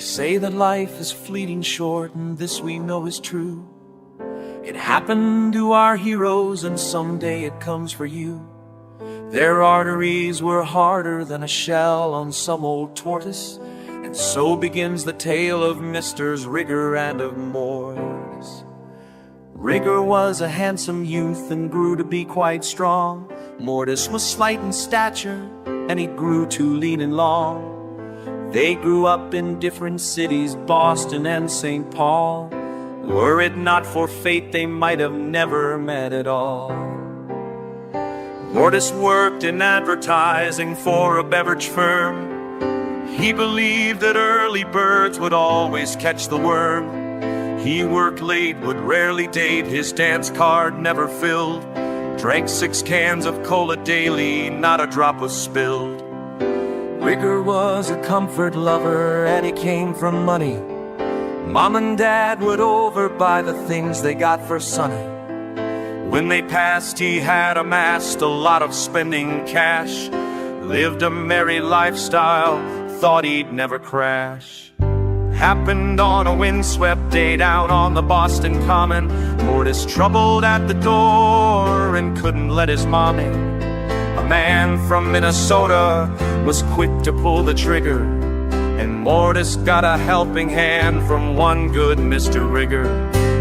say that life is fleeting short, and this we know is true. It happened to our heroes, and someday it comes for you. Their arteries were harder than a shell on some old tortoise, and so begins the tale of Misters Rigor and of Mortis. Rigor was a handsome youth and grew to be quite strong. Mortis was slight in stature, and he grew too lean and long. They grew up in different cities, Boston and St. Paul. Were it not for fate, they might have never met at all. Mortis worked in advertising for a beverage firm. He believed that early birds would always catch the worm. He worked late, would rarely date, his dance card never filled. Drank 6 cans of cola daily, not a drop was spilled. Rigor was a comfort lover, and he came from money. Mom and Dad would overbuy the things they got for Sonny. When they passed, he had amassed a lot of spending cash. Lived a merry lifestyle, thought he'd never crash. Happened on a windswept day down on the Boston Common. Mortis troubled at the door and couldn't let his mom in. A man from Minnesota was quick to pull the trigger, and Mortis got a helping hand from one good Mr. Rigor.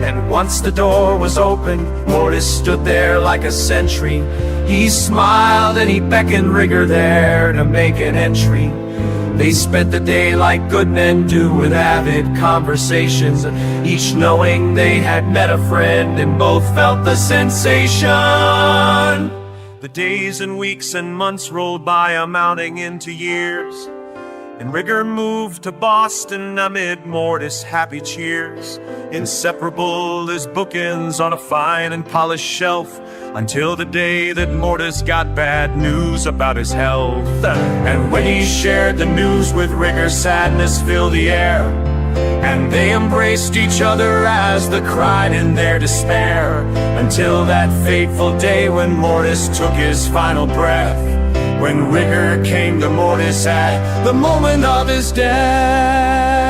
And once the door was open, Mortis stood there like a sentry. He smiled and he beckoned Rigor there to make an entry. They spent the day like good men do, with avid conversations, each knowing they had met a friend and both felt the sensation. The days and weeks and months rolled by, amounting into years, and Rigor moved to Boston amid Mortis' happy cheers. Inseparable as bookends on a fine and polished shelf, until the day that Mortis got bad news about his health. And when he shared the news with Rigor, sadness filled the air, and they embraced each other as they cried in their despair. Until that fateful day when Mortis took his final breath, when Rigor came to Mortis at the moment of his death.